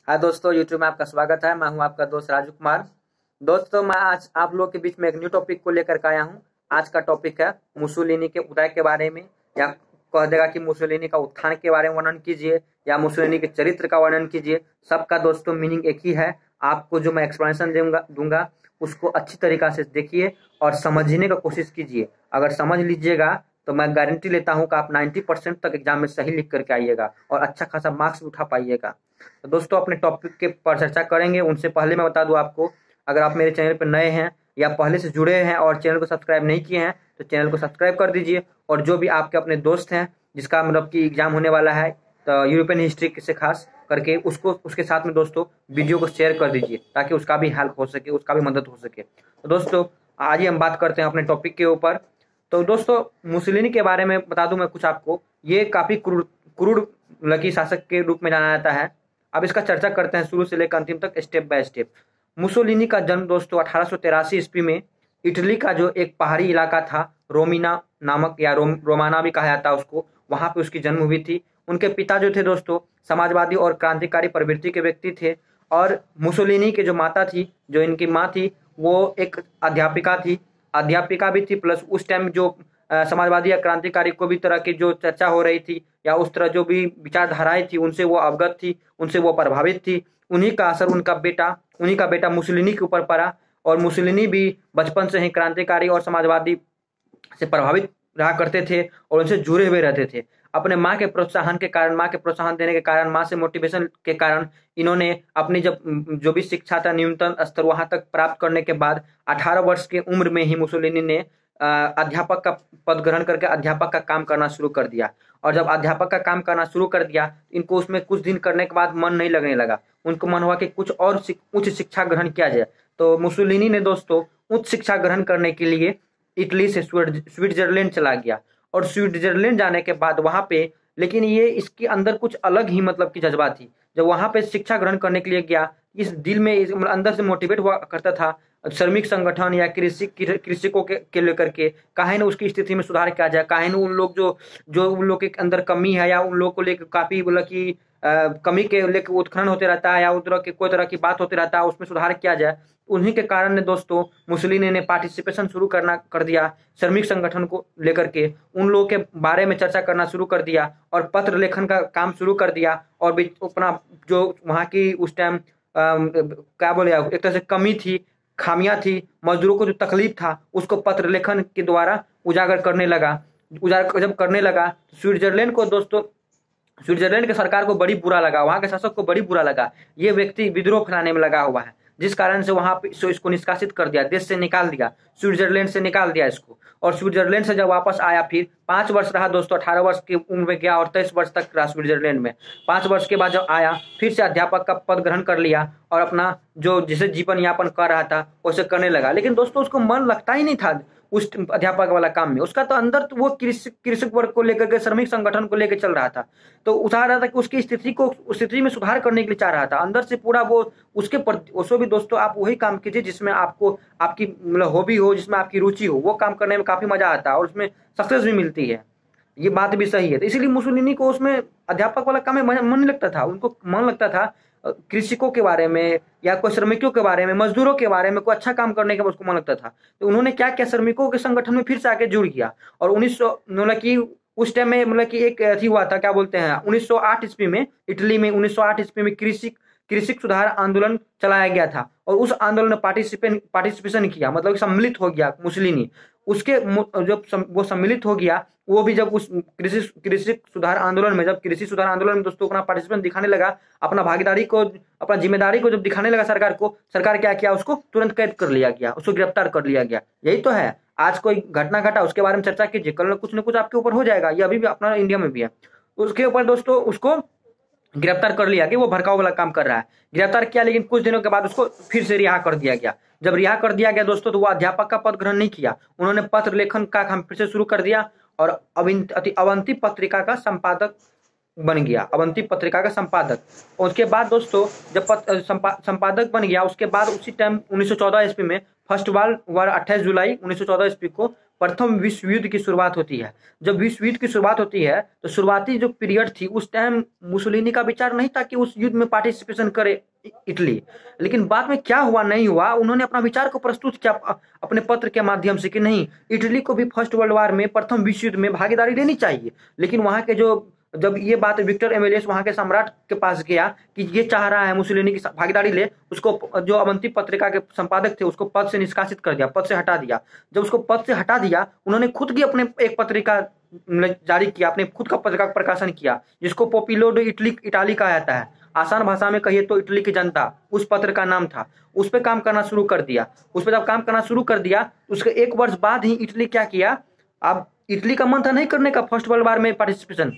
हाँ दोस्तों, यूट्यूब में आपका स्वागत है। मैं हूं आपका दोस्त राजू कुमार। दोस्तों, मैं आज आप लोग के बीच में एक न्यू टॉपिक को लेकर के आया हूं। आज का टॉपिक है मुसोलिनी के उदय के बारे में, या कह देगा कि मुसोलिनी का उत्थान के बारे में वर्णन कीजिए, या मुसोलिनी के चरित्र का वर्णन कीजिए। सबका दोस्तों मीनिंग एक ही है। आपको जो मैं एक्सप्लेनेशन दूंगा उसको अच्छी तरीका से देखिए और समझने का कोशिश कीजिए। अगर समझ लीजिएगा तो मैं गारंटी लेता हूं कि आप 90% तक एग्जाम में सही लिख करके आइएगा और अच्छा खासा मार्क्स उठा पाइएगा। तो दोस्तों, अपने टॉपिक के पर चर्चा करेंगे। उनसे पहले मैं बता दूं आपको, अगर आप मेरे चैनल पर नए हैं या पहले से जुड़े हैं और चैनल को सब्सक्राइब नहीं किए हैं तो चैनल को सब्सक्राइब कर दीजिए। और जो भी आपके अपने दोस्त हैं जिसका मतलब कि एग्जाम होने वाला है तो यूरोपियन हिस्ट्री से खास करके उसको उसके साथ में दोस्तों वीडियो को शेयर कर दीजिए ताकि उसका भी हेल्प हो सके, उसका भी मदद हो सके। तो दोस्तों, आज ही हम बात करते हैं अपने टॉपिक के ऊपर। तो दोस्तों, मुसोलिनी के बारे में बता दूं मैं कुछ आपको। ये काफी क्रूर लकी शासक के रूप में जाना जाता है। अब इसका चर्चा करते हैं शुरू से लेकर अंतिम तक, स्टेप बाय स्टेप। मुसोलिनी का जन्म दोस्तों 1883 ईस्वी में इटली का जो एक पहाड़ी इलाका था, रोमिना नामक या रोमाना भी कहा जाता है उसको, वहां पे उसकी जन्म हुई थी। उनके पिता जो थे दोस्तों समाजवादी और क्रांतिकारी प्रवृत्ति के व्यक्ति थे। और मुसोलिनी के जो माता थी, जो इनकी माँ थी, वो एक अध्यापिका भी थी। प्लस उस टाइम जो समाजवादी या क्रांतिकारी को भी तरह की जो चर्चा हो रही थी या उस तरह जो भी विचारधाराएं थी उनसे वो अवगत थी, उनसे वो प्रभावित थी। उन्हीं का असर उन्हीं का बेटा मुसोलिनी के ऊपर पड़ा। और मुसोलिनी भी बचपन से ही क्रांतिकारी और समाजवादी से प्रभावित रहा करते थे और उनसे जुड़े हुए रहते थे। अपने माँ के प्रोत्साहन देने के कारण, माँ से मोटिवेशन के कारण इन्होंने अपनी जो भी शिक्षा था न्यूनतम स्तर वहां तक प्राप्त करने के बाद 18 वर्ष की उम्र में ही मुसोलिनी ने अध्यापक का पद ग्रहण करके अध्यापक का काम करना शुरू कर दिया। और जब अध्यापक का काम करना शुरू कर दिया, इनको उसमें कुछ दिन करने के बाद मन नहीं लगने लगा। उनको मन हुआ कि कुछ और उच्च शिक्षा ग्रहण किया जाए। तो मुसोलिनी ने दोस्तों उच्च शिक्षा ग्रहण करने के लिए इटली से स्विट्जरलैंड चला गया। और स्विट्जरलैंड जाने के बाद वहां पे, लेकिन ये इसके अंदर कुछ अलग ही मतलब की जज्बा थी। जब वहां पे शिक्षा ग्रहण करने के लिए गया, इस दिल में अंदर से मोटिवेट हुआ करता था श्रमिक संगठन या कृषकों के लेकर के, काहे न उसकी स्थिति में सुधार किया जाए, काहे न उन लोग जो उन लोग के अंदर कमी है या उन लोग को लेकर काफी बोला कि कमी के लेकर उत्खनन होते रहता है या कोई तरह की बात होती रहता है, उसमें सुधार किया जाए। उन्हीं के कारण ने दोस्तों मुसोलिनी ने पार्टिसिपेशन शुरू कर दिया श्रमिक संगठन को लेकर के, उन लोगों के बारे में चर्चा करना शुरू कर दिया और पत्र लेखन का काम शुरू कर दिया। और भी अपना जो वहाँ की उस टाइम क्या बोले, एक तरह से कमी थी, खामियां थी, मजदूरों को जो तकलीफ था उसको पत्र लेखन के द्वारा उजागर जब करने लगा, स्विट्जरलैंड के सरकार को बड़ी बुरा लगा, वहां के शासक को बड़ी बुरा लगा, ये व्यक्ति विद्रोह फैलाने में लगा हुआ है। जिस कारण से वहां पे इसको निष्कासित कर दिया, देश से निकाल दिया, स्विट्जरलैंड से निकाल दिया इसको। और स्विट्जरलैंड से जब वापस आया, फिर 5 वर्ष रहा दोस्तों, 18 वर्ष की उम्र में गया और 23 वर्ष तक रहा स्विट्जरलैंड में। 5 वर्ष के बाद जब आया, फिर से अध्यापक का पद ग्रहण कर लिया और अपना जो जिसे जीवन यापन कर रहा था उसे करने लगा। लेकिन दोस्तों उसको मन लगता ही नहीं था उस अध्यापक वाला काम में। उसका तो अंदर तो वो कृषक वर्ग को लेकर के, श्रमिक संगठन को लेकर चल रहा था। तो वो चाह रहा था कि उसकी स्थिति में सुधार करने के लिए चाह रहा था अंदर से पूरा वो उसको भी दोस्तों आप वही काम कीजिए जिसमें आपकी मतलब हॉबी हो, जिसमें आपकी रुचि हो, वो काम करने में काफी मजा आता है और उसमें सक्सेस भी मिलती है। ये बात भी सही है। तो इसीलिए मुसोलिनी को उसमें अध्यापक वाला काम में मन नहीं लगता था। उनको मन लगता था कृषकों के बारे में या कोई श्रमिकों के बारे में, मजदूरों के बारे में कोई अच्छा काम करने का उसको मन लगता था। तो उन्होंने क्या किया, श्रमिकों के संगठन में फिर से आके जुड़ गया। और 1900 मतलब कि उस टाइम में मतलब कि एक अथी हुआ था, क्या बोलते हैं, 1908 ईस्वी में इटली में 1908 ईस्वी में कृषि सुधार आंदोलन चलाया गया था। और उस आंदोलन में पार्टिसिपेशन किया, मतलब सम्मिलित हो गया मुसोलिनी। उसके जब वो सम्मिलित हो गया, वो भी जब उस कृषि सुधार आंदोलन में दोस्तों अपना पार्टिसिपेशन दिखाने लगा, अपना भागीदारी को, अपना जिम्मेदारी को जब दिखाने लगा सरकार को, सरकार क्या किया, उसको तुरंत कैद कर लिया गया, उसको गिरफ्तार कर लिया गया। यही तो है, आज कोई घटना घटा उसके बारे में चर्चा कीजिए, कल कुछ न कुछ आपके ऊपर हो जाएगा। ये अभी भी अपना इंडिया में भी है। उसके ऊपर दोस्तों उसको गिरफ्तार कर लिया कि वो भड़काऊ वाला काम कर रहा है। गिरफ्तार किया, लेकिन कुछ दिनों के बाद उसको फिर से रिहा कर दिया गया। जब रिहा कर दिया गया दोस्तों, तो वो अध्यापक का पद ग्रहण नहीं किया, उन्होंने पत्र लेखन का काम फिर से शुरू कर दिया और अवंती पत्रिका का संपादक बन गया, अवंती पत्रिका का संपादक। उसके बाद दोस्तों जब संपादक बन गया, उसके बाद उसी टाइम 1914 ईस्वी में फर्स्ट वर्ल्ड वार 28 जुलाई 1914 ईस्वी को प्रथम विश्व युद्ध की शुरुआत होती है। जब विश्व युद्ध की शुरुआत होती है तो शुरुआती जो पीरियड थी उस टाइम मुसोलिनी का विचार नहीं था कि उस युद्ध में पार्टिसिपेशन करे इटली। लेकिन बाद में क्या हुआ नहीं हुआ, उन्होंने अपना विचार को प्रस्तुत किया अपने पत्र के माध्यम से कि नहीं, इटली को भी फर्स्ट वर्ल्ड वार में, प्रथम विश्व युद्ध में भागीदारी लेनी चाहिए। लेकिन वहां के जब ये बात विक्टर एमेलियस वहां के सम्राट के पास गया कि ये चाह रहा है मुसोलिनी की भागीदारी ले, उसको जो अवंती पत्रिका के संपादक थे उसको पद से निष्कासित कर दिया, पद से हटा दिया। जब उसको पद से हटा दिया, उन्होंने खुद की अपने एक पत्रिका जारी किया, अपने खुद का पत्रिका का प्रकाशन किया, जिसको पोपिलो डो इटाली कहा जाता है। आसान भाषा में कहिए तो इटली की जनता उस पत्र का नाम था। उस पर काम करना शुरू कर दिया। उस पर जब काम करना शुरू कर दिया, उसके 1 वर्ष बाद ही इटली क्या किया, अब इटली का मन था नहीं करने का फर्स्ट वर्ल्ड वार में पार्टिसिपेशन,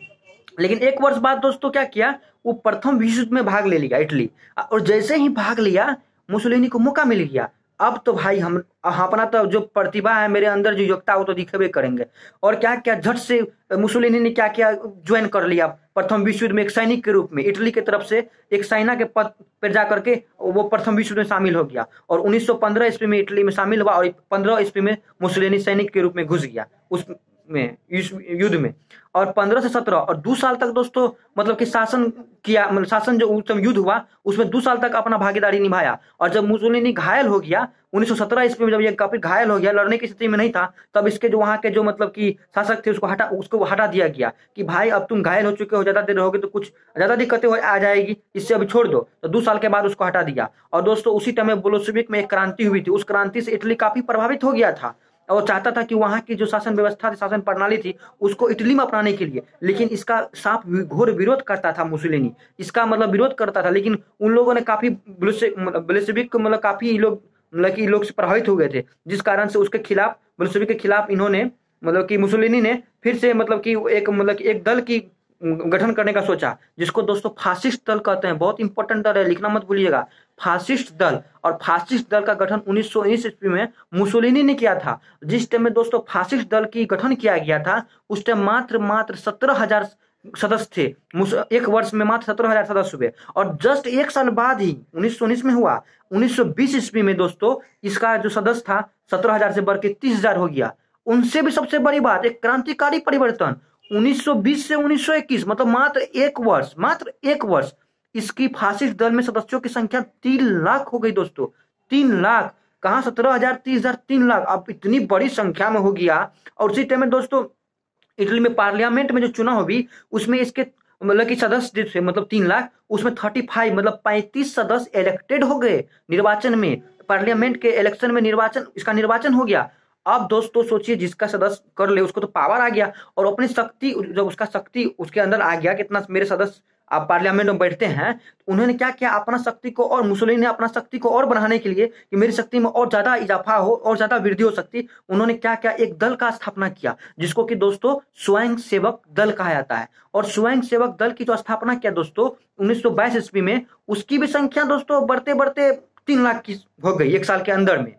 लेकिन 1 वर्ष बाद दोस्तों क्या किया, वो प्रथम विश्व युद्ध में भाग ले लिया इटली। और जैसे ही भाग लिया, मुसोलिनी को मौका मिल गया, अब तो भाई हम अपना तो जो प्रतिभा है, मेरे अंदर जो योग्यता है वो तो दिखेबे करेंगे। और क्या क्या झट से मुसोलिनी ने क्या क्या ज्वाइन कर लिया प्रथम विश्व युद्ध में, एक सैनिक के रूप में इटली की तरफ से एक सेना के पद पर जा करके वो प्रथम विश्व युद्ध में शामिल हो गया। और 1915 ईस्वी में इटली में शामिल हुआ और 15 ईस्वी में मुसोलिनी सैनिक के रूप में घुस गया उसमें युद्ध में। और 15 से 17 और 2 साल तक दोस्तों मतलब कि शासन किया, मतलब शासन जो उस युद्ध हुआ उसमें 2 साल तक अपना भागीदारी निभाया। और जब मुसोलिनी घायल हो गया 1917 ईस्वी में, जब ये काफी घायल हो गया, लड़ने की स्थिति में नहीं था, तब इसके जो वहां के जो मतलब कि शासक थे उसको हटा दिया गया कि भाई अब तुम घायल हो चुके हो, ज्यादा देर रहोगे तो कुछ ज्यादा दिक्कतें आ जाएगी, इससे अभी छोड़ दो। तो 2 साल के बाद उसको हटा दिया। और दोस्तों उसी टाइम में बोल्शेविक में एक क्रांति हुई थी। उस क्रांति से इटली काफी प्रभावित हो गया था और चाहता था कि वहां की जो शासन व्यवस्था थी, शासन प्रणाली थी, उसको इटली में अपनाने के लिए। लेकिन इसका साफ घोर विरोध करता था मुसोलिनी, इसका मतलब विरोध करता था। लेकिन उन लोगों ने काफी बोल्शेविक मतलब काफी लोग से प्रभावित हो गए थे, जिस कारण से उसके खिलाफ, बोल्शेविक के खिलाफ इन्होंने मतलब कि मुसोलिनी ने फिर से मतलब कि एक दल की गठन करने का सोचा, जिसको दोस्तों फासिस्ट दल कहते हैं। बहुत इंपॉर्टेंट दल है, लिखना मत भूलिएगा, फासिस्ट दल। और फासिस्ट दल का गठन 1919 ईस्वी में मुसोलिनी ने किया था। जिस टाइम में दोस्तों फासिस्ट दल की गठन किया गया था, उस टाइम मात्र 17,000 सदस्य थे। 1 वर्ष में मात्र 17,000 सदस्य हुए। और जस्ट 1 साल बाद ही 1919 में हुआ, 1920 ईस्वी में दोस्तों इसका जो सदस्य था 17,000 से बढ़ के 30,000 हो गया। उनसे भी सबसे बड़ी बात, एक क्रांतिकारी परिवर्तन, 1920 से 1921 मतलब मात्र 1 वर्ष इसकी फासिस्ट दल में सदस्यों की संख्या 3 लाख हो गई दोस्तों। 3 लाख, कहां 17,000, 30,000, 3 लाख, अब इतनी बड़ी संख्या में हो गया। और उसी टाइम में दोस्तों इटली में पार्लियामेंट में जो चुनाव हुई, उसमें इसके मतलब कि सदस्य जो थे मतलब 3 लाख, उसमें 35 मतलब 35 सदस्य इलेक्टेड हो गए निर्वाचन में, पार्लियामेंट के इलेक्शन में इसका निर्वाचन हो गया। अब दोस्तों सोचिए, जिसका सदस्य कर ले उसको तो पावर आ गया, और अपनी शक्ति, जब उसका शक्ति उसके अंदर आ गया, कितना मेरे सदस्य आप पार्लियामेंट में बैठते हैं, तो उन्होंने क्या किया, अपना शक्ति को, और मुसोलिनी ने अपना शक्ति को और बढ़ाने के लिए कि मेरी शक्ति में और ज्यादा इजाफा हो और ज्यादा वृद्धि हो सकती, उन्होंने क्या किया, एक दल का स्थापना किया, जिसको कि दोस्तों स्वयं सेवक दल कहा जाता है। और स्वयं सेवक दल की जो स्थापना किया दोस्तों 1922 ईस्वी में, उसकी भी संख्या दोस्तों बढ़ते बढ़ते 3 लाख की हो गई 1 साल के अंदर में।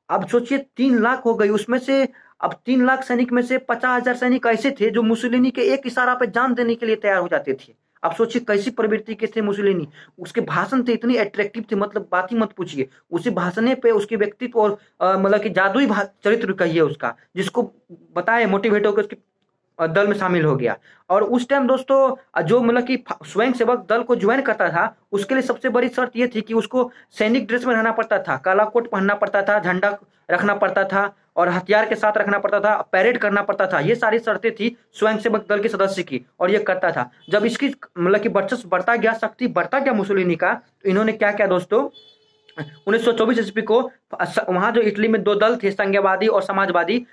अब सोचिए 3 लाख हो गई, उसमें से अब 3 लाख सैनिक में से 50,000 सैनिक ऐसे थे जो मुसोलिनी के एक इशारा पे जान देने के लिए तैयार हो जाते थे। अब सोचिए कैसी प्रवृत्ति के थे मुसोलिनी। उसके भाषण थे इतनी अट्रैक्टिव थे, मतलब बात ही मत पूछिए। उसी भाषण पे उसके व्यक्तित्व और मतलब कि जादुई चरित्र कहिए उसका, जिसको बताए मोटिवेट होकर उसके दल में शामिल हो गया। और उस टाइम दोस्तों जो मतलब कि स्वयं सेवक दल को ज्वाइन करता था, उसके लिए सबसे बड़ी शर्त यह थी कि उसको सैनिक ड्रेस में रहना पड़ता था, काला कोट पहनना पड़ता था, झंडा रखना पड़ता था और हथियार के साथ रखना पड़ता था, पैरेड करना पड़ता था। ये सारी शर्तें थी स्वयं सेवक दल के सदस्य की, और ये करता था। जब इसकी मतलब कि वर्चस्व बढ़ता गया, शक्ति बढ़ता गया मुसोलिनी का, तो इन्होंने क्या किया दोस्तों, 1924 ईस्वी को वहां जो इटली में 2 दल थे, संघवादी और समाजवादी,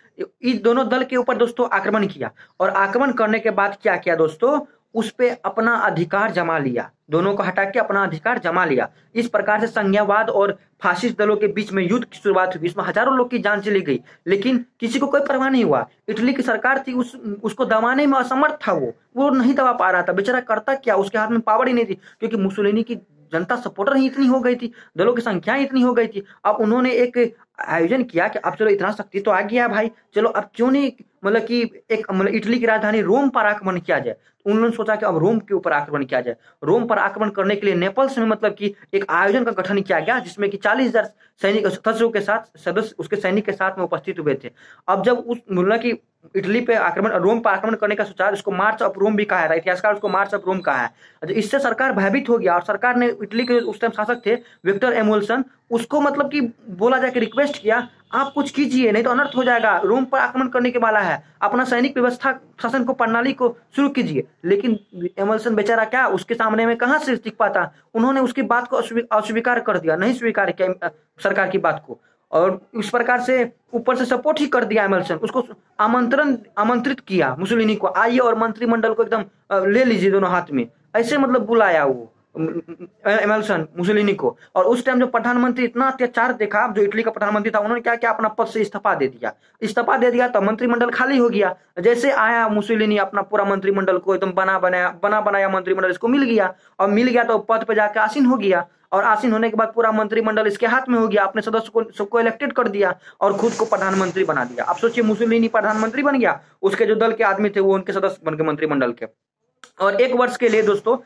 इस दोनों दल के ऊपर दोस्तों आक्रमण किया। और आक्रमण करने के बाद क्या किया दोस्तों, उस पे अपना अधिकार जमा लिया, दोनों को हटा के अपना अधिकार जमा लिया। इस प्रकार से संघवाद और फासिस्ट दलों के बीच में युद्ध की शुरुआत हुई। इसमें हजारों लोग की जान चली गई, लेकिन किसी को कोई परवाह नहीं हुआ। इटली की सरकार थी उसको दबाने में असमर्थ था, वो नहीं दबा पा रहा था। बेचारा करता क्या, उसके हाथ में पावर ही नहीं थी, क्योंकि मुसोलिनी की जनता सपोर्टर ही इतनी हो गई थी, दलों की संख्या इतनी हो गई थी। अब उन्होंने एक आयोजन किया कि अब चलो इतना शक्ति तो आ गया भाई, चलो अब क्यों नहीं मतलब कि एक मतलब इटली की राजधानी रोम पर आक्रमण किया जाए। तो उन्होंने सोचा कि अब रोम के ऊपर आक्रमण किया जाए। रोम पर आक्रमण करने के लिए नेपल्स में मतलब कि एक आयोजन का गठन किया गया, जिसमें कि 40,000 सैनिक सदस्यों के साथ सदस्य उसके सैनिक के साथ में उपस्थित हुए थे। अब जब उस मतलब कि इटली पे आक्रमण रोम पर आक्रमण करने का सोचा, उसको मार्च ऑफ रोम भी कहा है, इतिहासकार उसको मार्च ऑफ रोम कहा है। इससे सरकार भयभीत हो गया और सरकार ने इटली के उस टाइम शासक थे विक्टर एमुल्सन, उसको मतलब कि बोला जाके रिक्वेस्ट किया, आप कुछ कीजिए नहीं तो अनर्थ हो जाएगा, रोम पर आक्रमण करने के वाला है, अपना सैनिक व्यवस्था शासन को प्रणाली को शुरू कीजिए। लेकिन एमुल्सन बेचारा क्या उसके सामने में कहां से टिक पाता, उन्होंने उसकी बात को अस्वीकार कर दिया, नहीं स्वीकार किया सरकार की बात को, और इस प्रकार से ऊपर से सपोर्ट ही कर दिया एमल्सन, उसको आमंत्रित किया मुसोलिनी को, आइए और मंत्रिमंडल को एकदम ले लीजिए दोनों हाथ में, ऐसे मतलब बुलाया वो एमल्सन मुसोलिनी को। और उस टाइम जो प्रधानमंत्री इतना अत्याचार देखा, जो इटली का प्रधानमंत्री था, उन्होंने क्या किया, अपना पद से इस्तीफा दे दिया तो मंत्रिमंडल खाली हो गया। जैसे आया मुसोलिनी अपना पूरा मंत्रिमंडल को एकदम बना बनाया मंत्रिमंडल इसको मिल गया, और मिल गया तो पद पे जाकर आसीन हो गया, और आसीन होने के बाद पूरा मंत्रिमंडल इसके हाथ में हो गया, अपने सदस्य को सबको इलेक्टेड कर दिया और खुद को प्रधानमंत्री बना दिया। अब सोचिए मुसोलिनी प्रधानमंत्री बन गया, उसके जो दल के आदमी थे वो उनके सदस्य बन गए मंत्रिमंडल के। और 1 वर्ष के लिए दोस्तों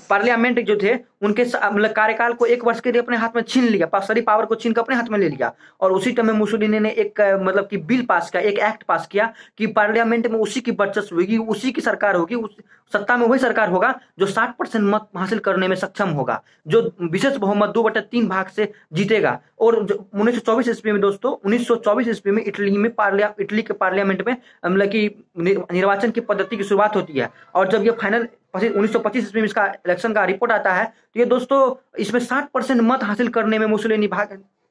पार्लियामेंट जो थे उनके मतलब कार्यकाल को 1 वर्ष के लिए अपने हाथ में छीन लिया, सारी पावर को छीन कर अपने हाथ में ले लिया। और उसी टाइम में मुसोलिनी ने एक मतलब कि बिल पास किया, एक एक्ट पास किया कि पार्लियामेंट में उसी की वर्चस्व होगी, उसी की सरकार होगी, उस सत्ता में वही सरकार होगा जो 60% मत हासिल करने में सक्षम होगा, जो विशेष बहुमत 2/3 भाग से जीतेगा। और 1924 ईस्वी में दोस्तों 1924 ईस्वी में इटली के पार्लियामेंट में मतलब कि निर्वाचन की पद्धति की शुरुआत होती है। और जब ये फाइनल 1925 ईस्वी में इसका इलेक्शन का रिपोर्ट आता है, तो ये दोस्तों इसमें 60% मत हासिल करने में मुसोलिनी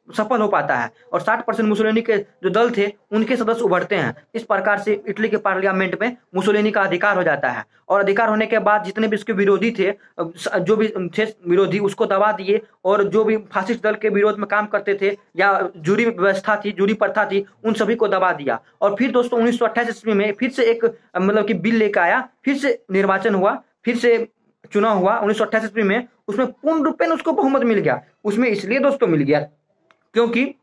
सफल हो पाता है, और 60% मुसोलिनी के जो दल थे उनके सदस्य उभरते हैं। इस प्रकार से इटली के पार्लियामेंट में मुसोलिनी का अधिकार हो जाता है, और अधिकार होने के बाद जितने भी इसके विरोधी थे, जो भी थे विरोधी, उसको दबा दिए, और जो भी फासिस्ट दल के विरोध में काम करते थे या जूरी व्यवस्था थी, जूरी प्रथा थी, उन सभी को दबा दिया। और फिर दोस्तों 1928 ईस्वी में फिर से एक मतलब कि बिल लेकर आया, फिर से निर्वाचन हुआ, फिर से चुनाव हुआ 1928 ईस्वी में, उसमें पूर्ण रूप में उसको बहुमत मिल गया। उसमें इसलिए दोस्तों मिल गया क्योंकि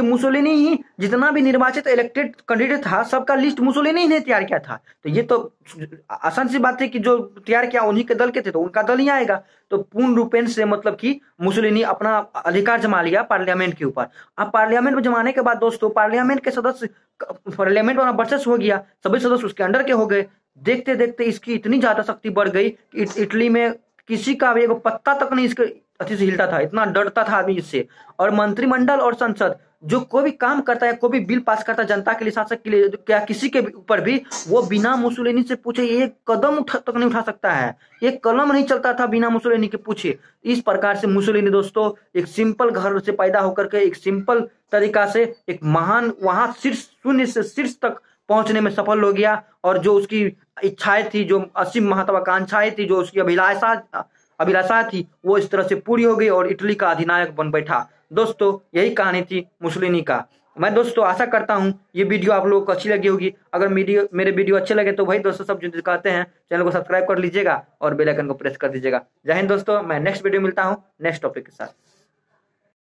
मुसोलिनी ही जितना भी निर्वाचित इलेक्टेड कैंडिडेट था सबका लिस्ट मुसोलिनी ही ने तैयार किया था। तो ये तो आसान सी बात है कि जो तैयार किया उन्हीं के दल के थे, तो उनका दल ही आएगा। तो पूर्ण रूपेण से मतलब कि मुसोलिनी अपना अधिकार जमा लिया पार्लियामेंट के ऊपर। अब पार्लियामेंट में जमाने के बाद दोस्तों पार्लियामेंट के सदस्य, पार्लियामेंट वाला वर्चस्व हो गया, सभी सदस्य उसके अंडर के हो गए। देखते देखते इसकी इतनी ज्यादा शक्ति बढ़ गई कि इटली में किसी का भी एक पत्ता तक नहीं इसके अति से हिलता था, इतना डरता था आदमी इससे। और मंत्रिमंडल और संसद जो कोई भी काम करता है, कोई भी बिल पास करता है जनता के लिए, शासक के लिए, क्या किसी के ऊपर भी, वो बिना मुसोलिनी से पूछे एक कदम तक नहीं उठा सकता है, एक कलम नहीं चलता था बिना मुसोलिनी के पूछे। इस प्रकार से मुसोलिनी दोस्तों एक सिंपल घर से पैदा होकर के एक सिंपल तरीका से एक महान वहां शून्य से शीर्ष तक पहुंचने में सफल हो गया। और जो उसकी इच्छाएं थी, जो असीम महत्वाकांक्षाएं थी, जो उसकी अभिलाषा थी, वो इस तरह से पूरी हो गई और इटली का अधिनायक बन बैठा। दोस्तों यही कहानी थी मुसोलिनी का। मैं दोस्तों आशा करता हूं ये वीडियो आप लोगों को अच्छी लगी होगी। अगर मेरे वीडियो अच्छे लगे तो भाई दोस्तों सब जो कहते हैं चैनल को सब्सक्राइब कर लीजिएगा और बेल आइकन को प्रेस कर दीजिएगा। जय हिंद दोस्तों, मैं नेक्स्ट वीडियो मिलता हूं नेक्स्ट टॉपिक के साथ।